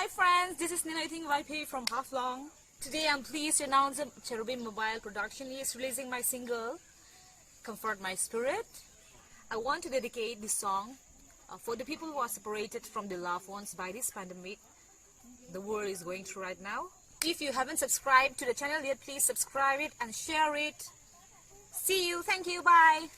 Hi friends, this is Nianhoiting Vaiphei from Haflong. Today I'm pleased to announce that Cherubim Mobile Production is releasing my single, Comfort My Spirit. I want to dedicate this song for the people who are separated from their loved ones by this pandemic the world is going through right now. If you haven't subscribed to the channel yet, please subscribe it and share it. See you, thank you, bye.